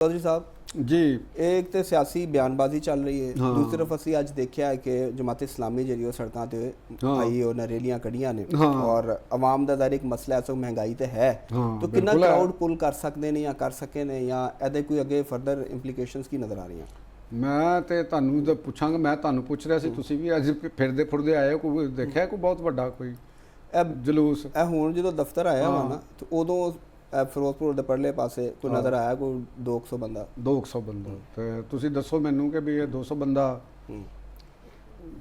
चौधरी साहब जी एक तो सियासी बयानबाजी चल रही है। हाँ। दूसरी तरफ असी अज देखा है कि जमात इस्लामी जी सड़कों पर हाँ। आई उन्हें रैलियां कढ़िया ने हाँ। और आवाम का ज़ाहिर एक मसला है, सो महंगाई तो है। हाँ, तो कितना बिल्कुल है। क्राउड पुल कर सकते हैं या कर सके ने या ਇਹਦੇ कोई अगे फर्दर इंप्लीकेशंस की नज़र आ रही हैं? मैं तो ਤੁਹਾਨੂੰ ਤਾਂ ਪੁੱਛਾਂਗਾ। ਮੈਂ ਤੁਹਾਨੂੰ ਪੁੱਛ ਰਿਹਾ ਸੀ, ਤੁਸੀਂ ਵੀ ਅੱਜ ਫਿਰਦੇ ਫੁਰਦੇ ਆਏ ਹੋ, ਕੋਈ ਦੇਖਿਆ ਕੋਈ ਬਹੁਤ ਵੱਡਾ ਕੋਈ ਜਲੂਸ? ਇਹ ਹੁਣ ਜਦੋਂ ਦਫ਼ਤਰ ਆਇਆ ਵਾ ਨਾ ਤੇ ਉਦੋਂ ਫਿਰੋਜ਼ਪੁਰ ਦੇ ਪਰਲੇ ਪਾਸੇ ਕੋਈ ਨਜ਼ਰ ਆਇਆ ਕੋਈ 200 ਬੰਦਾ 200 ਬੰਦਾ। ਤੇ ਤੁਸੀਂ ਦੱਸੋ ਮੈਨੂੰ ਕਿ ਵੀ ਇਹ 200 ਬੰਦਾ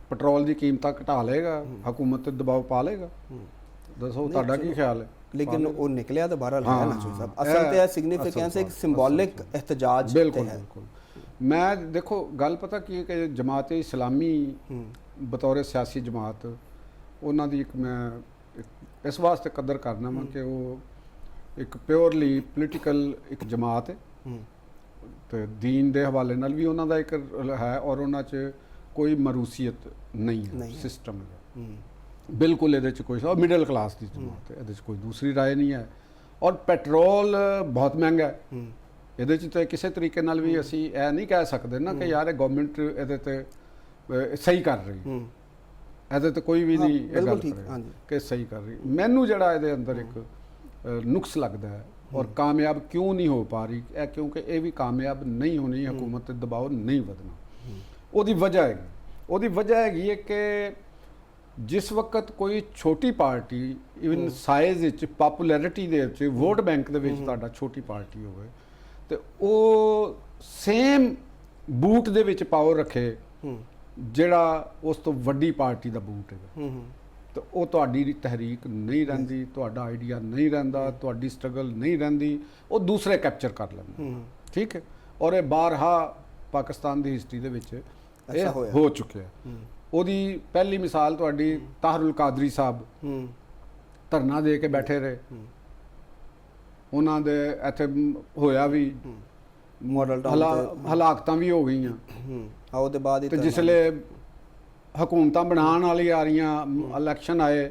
ਪੈਟਰੋਲ ਦੀ ਕੀਮਤਾਂ ਘਟਾ ਲਏਗਾ, ਹਕੂਮਤ ਤੇ ਦਬਾਅ ਪਾ ਲਏਗਾ? ਦੱਸੋ ਤੁਹਾਡਾ ਕੀ ਖਿਆਲ ਹੈ? लेकिन वो निकलिया तो बहरहाल है ना चौधरी साहब। असल तो सिग्निफिकेंस एक सिंबॉलिक एहतजाज बिल्कुल है। बिल्कुल। मैं देखो गल पता की है कि जमात इस्लामी बतौर सियासी जमात उन्हों की एक मैं इस वास्ते कदर करना वा कि वो एक प्योरली पोलिटिकल एक जमात है तो दीन के हवाले नाल भी उन्हों का एक है और उन्होंने कोई मरूसीयत नहीं है सिस्टम है बिल्कुल। ये कोई और मिडल क्लास की जमात है, ये कोई दूसरी राय नहीं है। और पेट्रोल बहुत महंगा है, ये तो किसी तरीके नाल भी असी ऐ नहीं कह सकते ना कि यार गवर्नमेंट ये सही कर रही, ये तो कोई भी नहीं ये गल करे कि सही कर रही। मैनू जड़ा ये अंदर एक नुक्स लगता है और कामयाब क्यों नहीं हो पा रही है, क्योंकि ये भी कामयाब नहीं होनी, हुकूमत दबाव नहीं बदना। वो वजह हैगी है कि जिस वक्त कोई छोटी पार्टी इवन साइज पॉपुलैरिटी दे वोट बैंक के छोटी पार्टी हो तो वो same boot they which power रखे जिहड़ा उस तो वड्डी पार्टी का बूट है तो वो तुहाडी तहरीक नहीं रहिंदी, तुहाडा आइडिया नहीं रहिंदा, तुहाडी स्ट्रगल नहीं रहिंदी, वो दूसरे कैप्चर कर लैंदे। ठीक है। और ये बारहा पाकिस्तान की हिस्टरी दे विच हो चुके हैं। ਉਹਦੀ ਪਹਿਲੀ ਮਿਸਾਲ ਤੁਹਾਡੀ ਤਾਹरुल कादरी ਸਾਹਿਬ ਧਰਨਾ ਦੇ ਕੇ ਬੈਠੇ ਰਹੇ, ਉਹਨਾਂ ਦੇ ਇੱਥੇ ਹੋਇਆ ਵੀ ਮਾਡਲ ਹਲਾਕਤਾਂ ਵੀ ਹੋ ਗਈਆਂ। ਉਹਦੇ ਬਾਅਦ ਤੇ ਜਿਸਲੇ ਹਕੂਮਤਾਂ ਬਣਾਉਣ ਵਾਲੀ ਆ ਰਹੀਆਂ, ਇਲੈਕਸ਼ਨ ਆਏ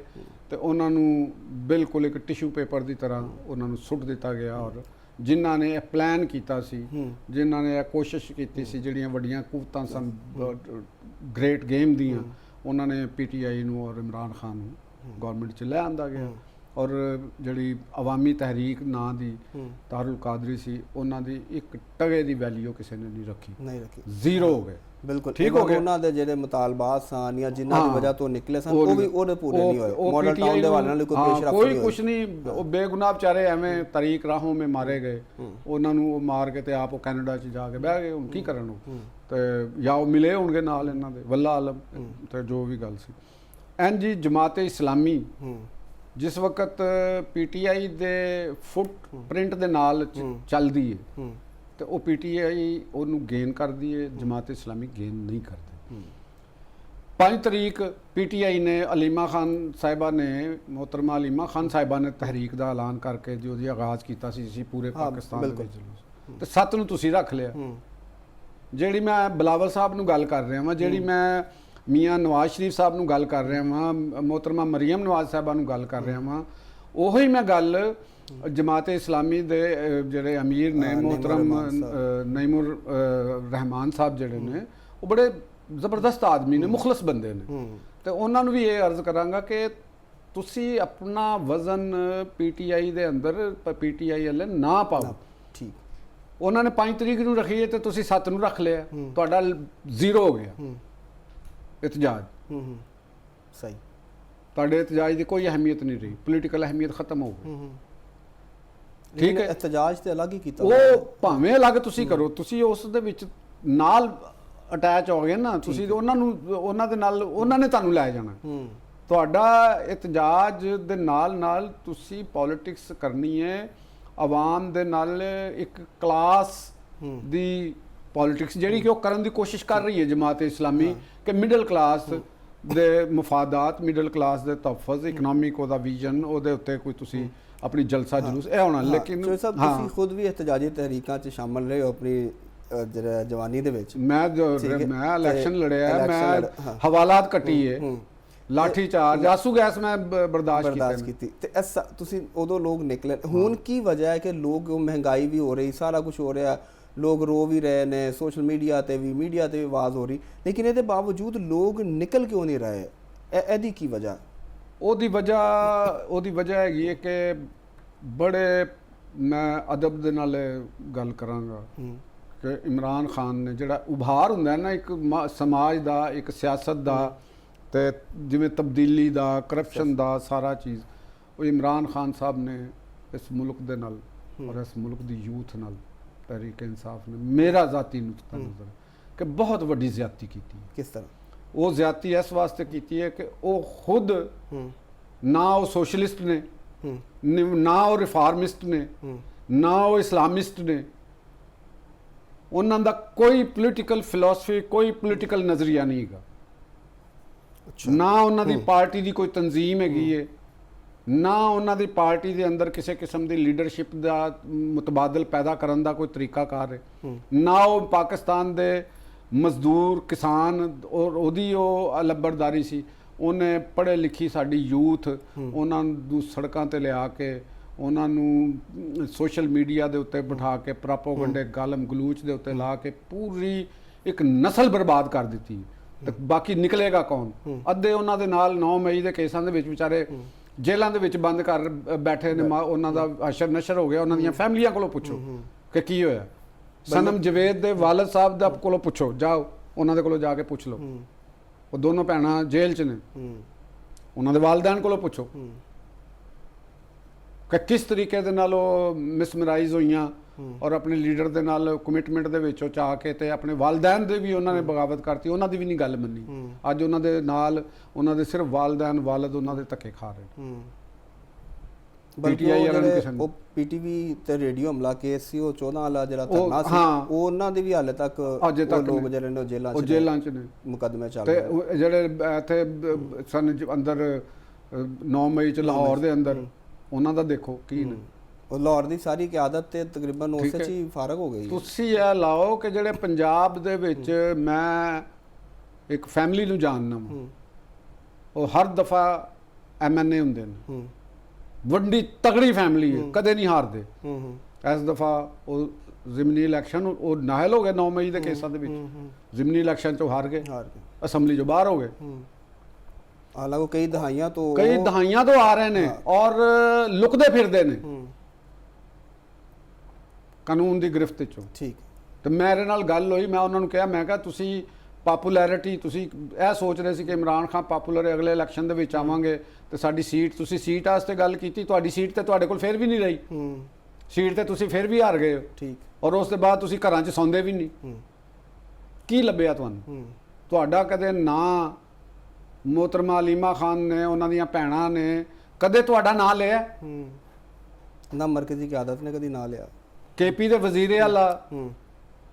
ਤੇ ਉਹਨਾਂ ਨੂੰ ਬਿਲਕੁਲ ਇੱਕ ਟਿਸ਼ੂ ਪੇਪਰ ਦੀ ਤਰ੍ਹਾਂ ਉਹਨਾਂ ਨੂੰ ਸੁੱਟ ਦਿੱਤਾ ਗਿਆ। ਔਰ ਜਿਨ੍ਹਾਂ ਨੇ ਇਹ ਪਲਾਨ ਕੀਤਾ ਸੀ, ਜਿਨ੍ਹਾਂ ਨੇ ਇਹ ਕੋਸ਼ਿਸ਼ ਕੀਤੀ ਸੀ, ਜਿਹੜੀਆਂ ਵੱਡੀਆਂ ਕੁਵਤਾਂ ਸਨ ग्रेट गेम दियाँ, उन्होंने PTI नूं और इमरान खान नूं गवर्नमेंट च लै आंदा गया। और जिहड़ी अवामी तहरीक नां दी ताहरुल कादरी सी, उन्हां दी एक टगे दी वैल्यू किसी ने नहीं रखी, जीरो हो गए। बिल्कुल ठीक हो गए। उन्हां दे जिहड़े मुतालबात सन या जिन्हां दी वजह तो निकले सन वो भी ओदे पूरे नहीं होए। मॉडल टाउन दे वाले नाल कोई पेश रफ्त कोई कुछ नहीं, वो बेगुनाह बेचारे एवें तरीक राहों में मारे गए। उन्हां नूं मार के ते आप कैनेडा च जाके बह गए, हुण की करन तो या वो मिले होंगे नाल इन्हां दे वल्ला आलम तो जो भी गल सी। एन जी जमात इस्लामी जिस वक्त PTI दे फुट प्रिंट दे नाल चलदी है तो वो PTI उन्होंने गेन करती है, जमात इस्लामी गेन नहीं करती। 5 तरीक PTI ने अलीमा खान साहिबा ने, मोहतरमा अलीमा खान साहिबा ने तहरीक का ऐलान करके जो आगाज़ किया पूरे पाकिस्तान तो 7 नूं तुसीं रख लिया। ਜਿਹੜੀ ਮੈਂ ਬਲਾਵਲ ਸਾਹਿਬ ਨੂੰ ਗੱਲ ਕਰ ਰਿਹਾ ਵਾਂ, ਜਿਹੜੀ ਮੈਂ ਮੀਆਂ ਨਵਾਜ਼ ਸ਼ਰੀਫ ਸਾਹਿਬ ਨੂੰ ਗੱਲ ਕਰ ਰਿਹਾ ਵਾਂ, मोहतरमा मरियम नवाज ਸਾਹਿਬਾ ਨੂੰ ਗੱਲ ਕਰ ਰਿਹਾ ਵਾਂ, ਉਹੀ ਮੈਂ ਗੱਲ जमात इस्लामी ਦੇ ਜਿਹੜੇ अमीर ने मोहतरम नईमुर रहमान साहब ਜਿਹੜੇ ਨੇ, ਉਹ बड़े ਜ਼ਬਰਦਸਤ ਆਦਮੀ ਨੇ, ਮੁਖਲਸ ਬੰਦੇ ਨੇ, ਤੇ ਉਹਨਾਂ ਨੂੰ ਵੀ ਇਹ ਅਰਜ਼ ਕਰਾਂਗਾ ਕਿ ਤੁਸੀਂ ਆਪਣਾ ਵਜ਼ਨ PTI ਦੇ ਅੰਦਰ PTI ਵਾਲੇ ਨਾ ਪਾਓ। ਠੀਕ। उन्होंने 5 तरीक नूं रखी है तो तुसीं 7 नूं रख लिया, तुहाडा जीरो हो गया एहतजाज। सही। तुहाडे एहतजाज की कोई अहमियत नहीं रही, पोलिटिकल अहमियत खत्म हो गई। ठीक है। एहतजाज ते अलग ही कीता, वो भावें अलग तुसीं करो, तुसीं उस दे विच नाल अटैच हो गए ना, तुसीं उन्हां नूं उन्हां दे नाल उन्हां ने तुहानूं लै जाना। तुहाडा एहतजाज दे नाल तुसीं पॉलिटिक्स करनी है, आवाम दे नाल एक क्लास दी पॉलिटिक्स जिहड़ी कि वो करन दी कोशिश कर रही है जमात इस्लामी कि मिडल क्लास दे मफादात, मिडल क्लास दे तहफ़्फ़ुज़, इकनॉमिक ओदा विजन ओदे उत्ते कोई तुसीं अपनी जलसा जुलूस ए होना। लेकिन तुसीं खुद भी एहतजाजी तहरीकां च शामिल रहे हो अपनी जवानी दे विच। मैं इलैक्शन लड़िया, मैं हवालात कट्टी है, लाठी चार्ज, आंसू गैस मैं बर्दाश्त की ते तुसीं उदों लोग निकले। हुण की वजह है कि लोग महंगाई भी हो रही, सारा कुछ हो रहा, ਲੋਕ ਰੋ ਵੀ ਰਹੇ ਨੇ, ਸੋਸ਼ਲ ਮੀਡੀਆ ਤੇ ਵੀ ਆਵਾਜ਼ ਹੋ ਰਹੀ, ਲੇਕਿਨ ਇਹਦੇ ਬਾਵਜੂਦ ਲੋਕ ਨਿਕਲ ਕਿਉਂ ਨਹੀਂ ਰਹੇ? ਇਹਦੀ ਕੀ ਵਜ੍ਹਾ? ਉਹਦੀ ਵਜ੍ਹਾ ਹੈਗੀ ਹੈ ਕਿ ਬੜੇ, ਮੈਂ ਅਦਬ ਦੇ ਨਾਲ ਗੱਲ ਕਰਾਂਗਾ ਕਿ ਇਮਰਾਨ ਖਾਨ ਨੇ ਜਿਹੜਾ ਉਭਾਰ ਹੁੰਦਾ ਹੈ ਨਾ ਇੱਕ ਸਮਾਜ ਦਾ, ਇੱਕ ਸਿਆਸਤ ਦਾ, ਤੇ ਜਿਵੇਂ ਤਬਦੀਲੀ ਦਾ, ਕਰਪਸ਼ਨ ਦਾ ਸਾਰਾ ਚੀਜ਼, ਉਹ ਇਮਰਾਨ ਖਾਨ ਸਾਹਿਬ ਨੇ ਇਸ ਮੁਲਕ ਦੇ ਨਾਲ ਔਰ ਇਸ ਮੁਲਕ ਦੀ ਯੂਥ ਨਾਲ, ਤਹਿਰੀਕ ਇਨਸਾਫ ਨੇ, ਮੇਰਾ ਜ਼ਾਤੀ ਨੁਕਤਾ ਨਜ਼ਰ ਕਿ ਬਹੁਤ ਵੱਡੀ ਜ਼ਿਆਦਤੀ ਕੀਤੀ। ਕਿਸ ਤਰ੍ਹਾਂ? ਉਹ ਜ਼ਿਆਦਤੀ ਇਸ ਵਾਸਤੇ ਕੀਤੀ ਹੈ ਕਿ ਉਹ ਖੁਦ ਨਾ ਉਹ ਸੋਸ਼ਲਿਸਟ ਨੇ, ਨਾ ਉਹ ਰਿਫਾਰਮਿਸਟ ਨੇ, ਨਾ ਉਹ ਇਸਲਾਮਿਸਟ ਨੇ, ਉਹਨਾਂ ਦਾ ਕੋਈ ਪੋਲੀਟੀਕਲ ਫਿਲਾਸਫੀ, ਕੋਈ ਪੋਲੀਟੀਕਲ ਨਜ਼ਰੀਆ ਨਹੀਂ ਹੈਗਾ, ਨਾ ਉਹਨਾਂ ਦੀ ਪਾਰਟੀ ਦੀ ਕੋਈ ਤਨਜ਼ੀਮ ਹੈਗੀ ਹੈ, ਨਾ ਉਹਨਾਂ ਦੀ ਪਾਰਟੀ ਦੇ ਅੰਦਰ ਕਿਸੇ ਕਿਸਮ ਦੀ ਲੀਡਰਸ਼ਿਪ ਦਾ ਮੁਤਬਾਦਲ ਪੈਦਾ ਕਰਨ ਦਾ ਕੋਈ ਤਰੀਕਾਕਾਰ ਹੈ, ਨਾ ਉਹ ਪਾਕਿਸਤਾਨ ਦੇ ਮਜ਼ਦੂਰ ਕਿਸਾਨ ਔਰ ਉਹਦੀ ਉਹ ਲੰਬੜਦਾਰੀ ਸੀ। ਉਹਨੇ ਪੜ੍ਹੇ ਲਿਖੀ ਸਾਡੀ ਯੂਥ, ਉਹਨਾਂ ਨੂੰ ਸੜਕਾਂ ਤੇ ਲਿਆ ਕੇ, ਉਹਨਾਂ ਨੂੰ ਸੋਸ਼ਲ ਮੀਡੀਆ ਦੇ ਉੱਤੇ ਬਿਠਾ ਕੇ ਪ੍ਰੋਪੇਗੈਂਡੇ ਗਾਲਮ ਗਲੂਚ ਦੇ ਉੱਤੇ ਲਾ ਕੇ ਪੂਰੀ ਇੱਕ ਨਸਲ ਬਰਬਾਦ ਕਰ ਦਿੱਤੀ। ਤੇ ਬਾਕੀ ਨਿਕਲੇਗਾ ਕੌਣ? ਅੱਧੇ ਉਹਨਾਂ ਦੇ ਨਾਲ 9 ਮਈ ਦੇ ਕੇਸਾਂ ਦੇ ਵਿੱਚ ਵਿਚਾਰੇ ਜੇਲ੍ਹਾਂ ਦੇ ਵਿੱਚ ਬੰਦ ਕਰ ਬੈਠੇ ਨੇ, ਉਹਨਾਂ ਦਾ ਅਸ਼ਰ ਨਸ਼ਰ ਹੋ ਗਿਆ। ਉਹਨਾਂ ਦੀਆਂ ਫੈਮਲੀਆਂ ਕੋਲੋਂ ਪੁੱਛੋ ਕਿ ਕੀ ਹੋਇਆ। ਸਨਮ ਜਵੇਦ ਦੇ ਵਾਲਦ ਸਾਹਿਬ ਦਾ ਕੋਲੋਂ ਪੁੱਛੋ, ਜਾਓ ਉਹਨਾਂ ਦੇ ਕੋਲੋਂ ਜਾ ਕੇ ਪੁੱਛ ਲਓ, ਉਹ ਦੋਨੋਂ ਭੈਣਾਂ ਜੇਲ੍ਹ 'ਚ ਨੇ, ਉਹਨਾਂ ਦੇ ਵਾਲਿदैन ਕੋਲੋਂ ਪੁੱਛੋ ਕਿ ਕਿਸ ਤਰੀਕੇ ਦੇ ਨਾਲ ਉਹ ਮਿਸਮਰਾਈਜ਼ ਹੋਈਆਂ ਔਰ ਆਪਣੇ ਲੀਡਰ ਦੇ ਨਾਲ ਕਮਿਟਮੈਂਟ ਦੇ ਵਿੱਚ ਉਹ ਚਾਹ ਕੇ, ਤੇ ਆਪਣੇ ਵਾਲਿदैन ਦੇ ਵੀ ਉਹਨਾਂ ਨੇ ਬਗਾਵਤ ਕਰਤੀ, ਉਹਨਾਂ ਦੀ ਵੀ ਨਹੀਂ ਗੱਲ ਮੰਨੀ। ਅੱਜ ਉਹਨਾਂ ਦੇ ਨਾਲ ਉਹਨਾਂ ਦੇ ਸਿਰਫ ਵਾਲਿदैन ਵਾਲਦ ਉਹਨਾਂ ਦੇ ਧੱਕੇ ਖਾ ਰਹੇ। ਉਹ ਪੀਟੀਵੀ ਤੇ ਰੇਡੀਓ ਹਮਲਾ ਕੇਸ ਸੀ, ਉਹ 14 ਵਾਲਾ ਜਿਹੜਾ ਧਰਨਾ ਸੀ, ਉਹ ਉਹਨਾਂ ਦੀ ਵੀ ਹਾਲੇ ਤੱਕ ਲੋਕ ਜਿਹੜੇ ਨੇ ਜੇਲ੍ਹਾਂ 'ਚ ਨੇ, ਮੁਕੱਦਮੇ ਚੱਲ ਰਹੇ। ਤੇ ਜਿਹੜੇ ਇੱਥੇ ਸਨ ਅੰਦਰ 9 ਮਈ 'ਚ ਲਾਹੌਰ ਦੇ ਅੰਦਰ, ਉਹਨਾਂ ਦਾ ਦੇਖੋ ਕੀ ਨੇ। ਉਹ ਲਾਹੌਰ ਦੀ ਸਾਰੀ ਕਿਆਦਤ ਤੇ ਤਕਰੀਬਨ ਉਸੇ 'ਚ ਹੀ ਫਾਰਗ ਹੋ ਗਈ। ਤੁਸੀਂ ਇਹ ਲਾਓ ਕਿ ਜਿਹੜੇ ਪੰਜਾਬ ਦੇ ਵਿੱਚ, ਮੈਂ ਇੱਕ ਫੈਮਿਲੀ ਨੂੰ ਜਾਣਦਾ ਹਾਂ, ਉਹ ਹਰ ਦਫਾ MNA ਹੁੰਦੇ ਨੇ, ਵੱਡੀ ਤਗੜੀ ਫੈਮਿਲੀ ਹੈ, ਕਦੇ ਨਹੀਂ ਹਾਰਦੇ। ਇਸ ਦਫਾ ਉਹ ਜ਼ਿਮਨੀ ਇਲੈਕਸ਼ਨ, ਉਹ ਨਾਹਲ ਹੋ ਗਏ 9 ਮਈ ਦੇ ਕੇਸਾਂ ਦੇ ਵਿੱਚ, ਜ਼ਿਮਨੀ ਇਲੈਕਸ਼ਨ 'ਚੋਂ ਹਾਰ ਗਏ, ਅਸੈਂਬਲੀ 'ਚੋਂ ਬਾਹਰ ਹੋ ਗਏ। ਹਾਲਾਂਕਿ ਕਈ ਦਹਾਈਆਂ ਤੋਂ ਆ ਰਹੇ ਨੇ ਔਰ ਲੁਕਦੇ ਫਿਰਦੇ ਨੇ ਕਾਨੂੰਨ ਦੀ ਗ੍ਰਿਫਤ 'ਚੋਂ। ਠੀਕ। ਤੇ ਮੇਰੇ ਨਾਲ ਗੱਲ ਹੋਈ, ਮੈਂ ਉਹਨਾਂ ਨੂੰ ਕਿਹਾ, ਮੈਂ ਕਿਹਾ ਤੁਸੀਂ ਪਾਪੂਲੈਰਿਟੀ, ਤੁਸੀਂ ਇਹ ਸੋਚ ਰਹੇ ਸੀ ਕਿ ਇਮਰਾਨ ਖਾਨ ਪਾਪੂਲਰ ਹੈ, ਅਗਲੇ ਇਲੈਕਸ਼ਨ ਦੇ ਵਿੱਚ ਆਵਾਂਗੇ ਤੇ ਸਾਡੀ ਸੀਟ, ਤੁਸੀਂ ਸੀਟ ਵਾਸਤੇ ਗੱਲ ਕੀਤੀ, ਤੁਹਾਡੀ ਸੀਟ ਤੇ ਤੁਹਾਡੇ ਕੋਲ ਫਿਰ ਵੀ ਨਹੀਂ ਰਹੀ, ਸੀਟ ਤੇ ਤੁਸੀਂ ਫਿਰ ਵੀ ਹਾਰ ਗਏ ਹੋ। ਠੀਕ। ਔਰ ਉਸ ਤੋਂ ਬਾਅਦ ਤੁਸੀਂ ਘਰਾਂ 'ਚ ਸੌਂਦੇ ਵੀ ਨਹੀਂ। ਕੀ ਲੱਭਿਆ ਤੁਹਾਨੂੰ? ਤੁਹਾਡਾ ਕਦੇ ਨਾ ਮੋਹਤਰਮਾ ਅਲੀਮਾ ਖਾਨ ਨੇ, ਉਹਨਾਂ ਦੀਆਂ ਭੈਣਾਂ ਨੇ ਕਦੇ ਤੁਹਾਡਾ ਨਾਂ ਲਿਆ? ਨਾ ਮਰਕਜ਼ੀ ਕਿਆਦਤ ਨੇ ਕਦੀ ਨਾਂ ਲਿਆ। KP ਦੇ ਵਜ਼ੀਰ ਆਲਾ,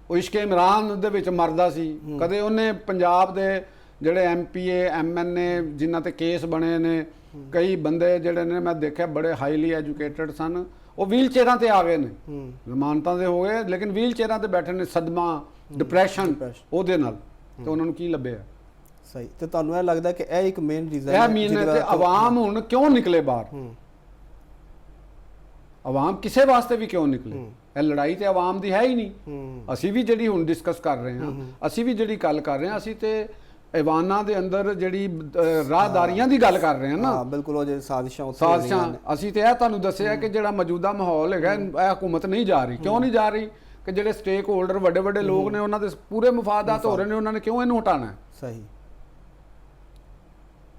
ਉਹ ਇਸ਼ਕੇ ਇਮਰਾਨ ਦੇ ਵਿੱਚ ਮਰਦਾ ਸੀ, ਕਦੇ ਉਹਨੇ ਪੰਜਾਬ ਦੇ ਜਿਹੜੇ MPA MNA ਜਿਨ੍ਹਾਂ ਤੇ ਕੇਸ ਬਣੇ ਨੇ, ਕਈ ਬੰਦੇ ਜਿਹੜੇ ਨੇ ਮੈਂ ਦੇਖਿਆ ਬੜੇ ਹਾਈਲੀ ਐਜੂਕੇਟਡ ਸਨ, ਉਹ ਵੀਲ ਚੇਅਰਾਂ ਤੇ ਆ ਗਏ ਨੇ, ਜ਼ਮਾਨਤਾਂ ਦੇ ਹੋ ਗਏ, ਲੇਕਿਨ ਵੀਲ ਚੇਅਰਾਂ ਤੇ ਬੈਠੇ ਨੇ, ਸਦਮਾ, ਡਿਪਰੈਸ਼ਨ ਉਹਦੇ ਨਾਲ। ਤੇ ਉਹਨਾਂ ਨੂੰ ਕੀ ਲੱਭਿਆ? ਸਹੀ। ਤੇ ਤੁਹਾਨੂੰ ਇਹ ਲੱਗਦਾ ਕਿ ਇਹ ਇੱਕ ਮੇਨ ਰੀਜ਼ਨ ਹੈ? ਤੇ ਆਵਾਮ ਹੁਣ ਕਿਉਂ ਨਿਕਲੇ ਬਾਹਰ? ਆਵਾਮ ਕਿਸੇ ਵਾਸਤੇ ਵੀ ਕਿਉਂ ਨਿਕਲੇ? ਇਹ ਲੜਾਈ ਤੇ ਆਵਾਮ ਦੀ ਹੈ ਹੀ ਨਹੀਂ। ਅਸੀਂ ਵੀ ਜਿਹੜੀ ਹੁਣ ਡਿਸਕਸ ਕਰ ਰਹੇ ਹਾਂ, ਅਸੀਂ ਵੀ ਜਿਹੜੀ ਗੱਲ ਕਰ ਰਹੇ ਹਾਂ, ਅਸੀਂ ਤੇ ਇਵਾਨਾਂ ਦੇ ਅੰਦਰ ਜਿਹੜੀ ਰਾਹਦਾਰੀਆਂ ਦੀ ਗੱਲ ਕਰ ਰਹੇ ਹਾਂ ਨਾ। ਬਿਲਕੁਲ, ਉਹ ਜੇ ਸਾਜ਼ਿਸ਼ਾਂ ਅਸੀਂ ਤੇ ਇਹ ਤੁਹਾਨੂੰ ਦੱਸਿਆ ਕਿ ਜਿਹੜਾ ਮੌਜੂਦਾ ਮਾਹੌਲ ਹੈਗਾ, ਇਹ ਹਕੂਮਤ ਨਹੀਂ ਜਾ ਰਹੀ। ਕਿਉਂ ਨਹੀਂ ਜਾ ਰਹੀ? ਕਿ ਜਿਹੜੇ ਸਟੇਕ ਹੋਲਡਰ ਵੱਡੇ ਵੱਡੇ ਲੋਕ ਨੇ, ਉਹਨਾਂ ਦੇ ਪੂਰੇ ਮੁਫਾਦਾਤ ਹੋ ਰਹੇ ਨੇ, ਉਹਨਾਂ ਨੇ ਕਿਉਂ ਇਹਨੂੰ ਹਟਾਣਾ ਹੈ? ਸਹੀ।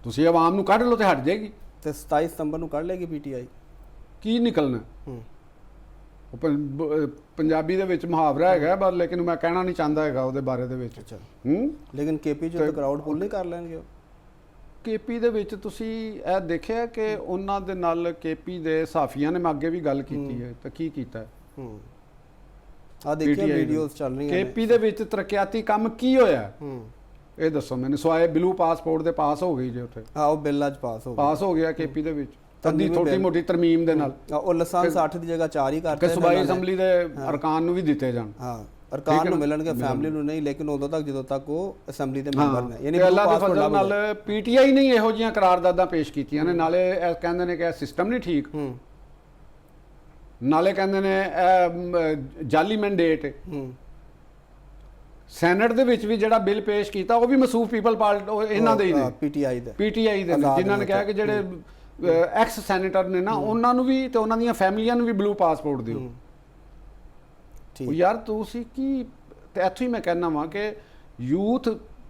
ਤੁਸੀਂ ਆਵਾਮ ਨੂੰ ਕੱਢ ਲਓ ਤੇ ਹਟ ਜਾਏਗੀ। ਤੇ 27 ਸਤੰਬਰ ਨੂੰ ਕੱਢ ਲੇਗੀ PTI। ਕੀ ਨਿਕਲਣਾ? ਪੰਜਾਬੀ ਦੇ ਵਿੱਚ ਮੁਹਾਵਰਾ ਹੈਗਾ, ਪਰ ਲੇਕਿਨ ਮੈਂ ਕਹਿਣਾ ਨਹੀਂ ਚਾਹੁੰਦਾ ਹੈਗਾ ਉਹਦੇ ਬਾਰੇ ਦੇ ਵਿੱਚ। ਲੇਕਿਨ KP ਚ ਕਰਾਊਡ ਪੁੱਲ ਨਹੀਂ ਕਰ ਲੈਣਗੇ। KP ਦੇ ਵਿੱਚ ਤੁਸੀਂ ਇਹ ਦੇਖਿਆ ਕਿ ਉਹਨਾਂ ਦੇ ਨਾਲ KP ਦੇ ਸਾਫੀਆਂ ਨੇ ਅੱਗੇ ਵੀ ਗੱਲ ਕੀਤੀ ਹੈ, ਤਾਂ ਕੀ ਕੀਤਾ ਹੈ? ਆ ਦੇਖਿਆ ਵੀਡੀਓਜ਼ ਚੱਲ ਰਹੀਆਂ ਨੇ। KP ਦੇ ਵਿੱਚ ਤਰੱਕੀਆਤੀ ਕੰਮ ਕੀ ਹੋਇਆ? ਇਹ ਦੱਸੋ ਮੈਨੂੰ। ਸਵਾਏ ਬਲੂ ਪਾਸਪੋਰਟ ਦੇ ਪਾਸ ਹੋ ਗਈ ਜੇ ਉੱਥੇ। ਉਹ ਬਿੱਲ ਅੱਜ ਪਾਸ ਹੋ ਗਿਆ KP ਦੇ ਵਿੱਚ, ਤੰਦੀ ਛੋਟੀ ਮੋਟੀ ਤਰਮੀਮ ਦੇ ਨਾਲ। ਉਹ ਲਾਇਸੈਂਸ 8 ਦੀ ਜਗ੍ਹਾ 4 ਹੀ ਕਰਤੇ ਕਿ ਸੂਬਾਈ ਅਸੈਂਬਲੀ ਦੇ ਅਰਕਾਨ ਨੂੰ ਵੀ ਦਿੱਤੇ ਜਾਣ। ਅਰਕਾਨ ਨੂੰ ਮਿਲਣਗੇ, ਫੈਮਿਲੀ ਨੂੰ ਨਹੀਂ, ਲੇਕਿਨ ਉਦੋਂ ਤੱਕ ਜਦੋਂ ਤੱਕ ਉਹ ਅਸੈਂਬਲੀ ਦੇ ਮੈਂਬਰ ਨੇ। ਯਾਨੀ ਅੱਲਾਹ ਦੇ ਫਜ਼ਲ ਨਾਲ PTI ਨਹੀਂ ਇਹੋ ਜਿਹੀਆਂ ਕਰਾਰਦਾਦਾਂ ਪੇਸ਼ ਕੀਤੀਆਂ ਨੇ। ਨਾਲੇ ਕਹਿੰਦੇ ਨੇ ਕਿ ਇਹ ਸਿਸਟਮ ਨਹੀਂ ਠੀਕ। ਨਾਲੇ ਕਹਿੰਦੇ ਨੇ ਜਾਲੀ ਮੈਂਡੇਟ। ਸੈਨੇਟ ਦੇ ਵਿੱਚ ਵੀ ਜਿਹੜਾ ਬਿੱਲ ਪੇਸ਼ ਕੀਤਾ ਉਹ ਵੀ ਮਸੂਫ ਪੀਪਲ ਪਾਰਟੀ ਇਹਨਾਂ ਦੇ ਹੀ ਨੇ, ਪੀਟੀਆਈ ਦੇ ਨੇ, ਜਿਨ੍ਹਾਂ ਨੇ ਕਿਹਾ ਕਿ ਜਿਹੜੇ ਐਕਸ ਸੈਨੇਟਰ ਨੇ ਨਾ ਉਹਨਾਂ ਨੂੰ ਵੀ ਤੇ ਉਹਨਾਂ ਦੀਆਂ ਫੈਮਲੀਆਂ ਨੂੰ ਵੀ ਬਲੂ ਪਾਸਪੋਰਟ ਦਿਓ। ਉਹ ਯਾਰ ਤੁਸੀਂ ਕੀ, ਤੇ ਇੱਥੋਂ ਹੀ ਮੈਂ ਕਹਿਣਾ ਵਾਂ ਕਿ ਯੂਥ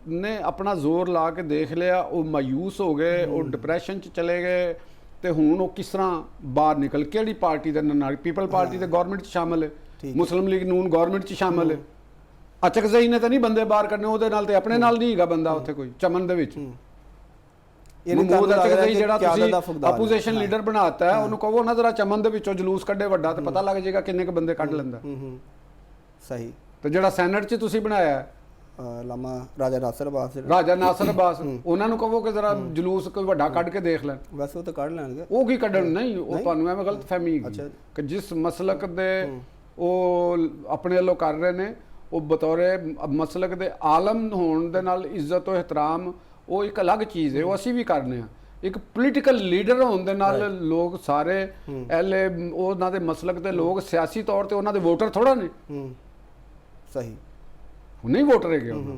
ਨੇ ਆਪਣਾ ਜ਼ੋਰ ਲਾ ਕੇ ਦੇਖ ਲਿਆ, ਉਹ ਮਾਯੂਸ ਹੋ ਗਏ, ਉਹ ਡਿਪਰੈਸ਼ਨ 'ਚ ਚਲੇ ਗਏ, ਤੇ ਹੁਣ ਉਹ ਕਿਸ ਤਰ੍ਹਾਂ ਬਾਹਰ ਨਿਕਲ, ਕਿਹੜੀ ਪਾਰਟੀ ਦੇ ਨਾਲ, ਪੀਪਲ ਪਾਰਟੀ ਤੇ ਗਵਰਨਮੈਂਟ 'ਚ ਸ਼ਾਮਲ ਹੈ, ਮੁਸਲਿਮ ਲੀਗ ਨੂਨ ਗਵਰਨਮੈਂਟ 'ਚ ਸ਼ਾਮਲ ਹੈ, ਅਚਕਜ਼ਈ ਨੇ ਤਾਂ ਨਹੀਂ ਬੰਦੇ ਬਾਹਰ ਕੱਢਣੇ, ਉਹਦੇ ਨਾਲ ਤੇ ਆਪਣੇ ਨਾਲ ਨਹੀਂ ਹੈਗਾ ਬੰਦਾ ਉੱਥੇ ਕੋਈ ਚਮਨ ਦੇ ਵਿੱਚ। ਮਹਿਮੂਦ ਅਚਕਜ਼ਈ ਜਿਹੜਾ ਤੁਸੀਂ ਆਪੋਜੀਸ਼ਨ ਲੀਡਰ ਬਣਾਤਾ ਹੈ, ਉਹਨੂੰ ਕਹੋ ਨਾ ਜ਼ਰਾ ਚਮਨ ਦੇ ਵਿੱਚੋਂ ਜਲੂਸ ਕੱਢੇ ਵੱਡਾ, ਤੇ ਪਤਾ ਲੱਗ ਜਾਏਗਾ ਕਿੰਨੇ ਕੁ ਬੰਦੇ ਕੱਢ ਲੈਂਦਾ। ਸਹੀ। ਤੇ ਜਿਹੜਾ ਸੈਨੇਟ 'ਚ ਤੁਸੀਂ ਬਣਾਇਆ ਲਾਮਾ ਰਾਜਾ ਨਾਸਰ ਅਬਾਸ, ਉਹਨਾਂ ਨੂੰ ਕਹੋ ਕਿ ਜ਼ਰਾ ਜਲੂਸ ਕੋਈ ਵੱਡਾ ਕੱਢ ਕੇ ਦੇਖ ਲੈਣ। ਵੈਸੇ ਉਹ ਤਾਂ ਕੱਢ ਲੈਣਗੇ। ਉਹ ਕੀ ਕੱਢਣ, ਨਹੀਂ, ਉਹ ਤੁਹਾਨੂੰ ਐਵੇਂ ਗਲਤਫਹਿਮੀ ਕਿ ਜਿਸ ਮਸਲਕ ਦੇ ਉਹ ਆਪਣੇ ਵੱਲੋਂ ਕਰ ਰਹੇ ਨੇ, ਉਹ ਬਤੌਰੇ ਮਸਲਕ ਦੇ ਆਲਮ ਹੋਣ ਦੇ ਨਾਲ ਇੱਜ਼ਤ ਤੇ ਇਹਤਰਾਮ ਉਹ ਇੱਕ ਅਲੱਗ ਚੀਜ਼ ਹੈ, ਉਹ ਅਸੀਂ ਵੀ ਕਰਨੇ ਆ। ਇੱਕ ਪੋਲੀਟੀਕਲ ਲੀਡਰ ਹੋਣ ਦੇ ਨਾਲ ਲੋਕ ਸਾਰੇ ਐਲੇ ਉਹਨਾਂ ਦੇ ਮਸਲਕ ਦੇ ਲੋਕ ਸਿਆਸੀ ਤੌਰ ਤੇ ਉਹਨਾਂ ਦੇ ਵੋਟਰ ਥੋੜਾ ਨੇ। ਸਹੀ, ਉਹ ਨਹੀਂ ਵੋਟਰ ਹੈਗੇ ਉਹਨਾਂ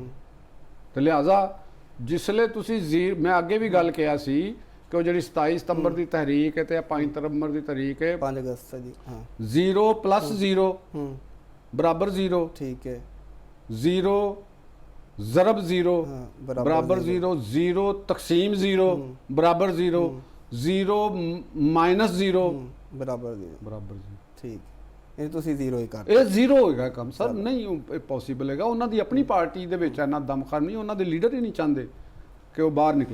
ਤੇ। ਲਿਹਾਜ਼ਾ ਜਿਸਲੇ ਤੁਸੀਂ ਮੈਂ ਅੱਗੇ ਵੀ ਗੱਲ ਕਿਹਾ ਸੀ ਕਿ ਉਹ ਜਿਹੜੀ 27 ਸਤੰਬਰ ਦੀ ਤਹਿਰੀਕ ਹੈ ਤੇ 5 ਨਵੰਬਰ ਦੀ ਤਹਿਰੀਕ ਹੈ, 5 ਅਗਸਤ ਦੀ, 0 + 0 ਬਰਾਬਰ 0, ਠੀਕ ਹੈ, 0 ਜ਼ਰਬ 0 ਬਰਾਬਰ 0, 0 ਤਕਸੀਮ 0 ਬਰਾਬਰ 0, 0 - 0 ਬਰਾਬਰ 0, ਠੀਕ। ਇਹ ਤੁਸੀਂ 0 ਹੀ ਕਰ, ਇਹ 0 ਹੋਏਗਾ ਕੰਮ ਸਰ, ਨਹੀਂ ਪੋਸੀਬਲ ਹੈਗਾ। ਉਹਨਾਂ ਦੀ ਆਪਣੀ ਪਾਰਟੀ ਦੇ ਵਿੱਚ ਇੰਨਾ ਦਮਖਾਰ ਨਹੀਂ, ਉਹਨਾਂ ਦੇ ਲੀਡਰ ਹੀ ਨਹੀਂ ਚਾਹੁੰਦੇ ਕਿ ਉਹ ਬਾਹਰ ਨਿਕਲਣ।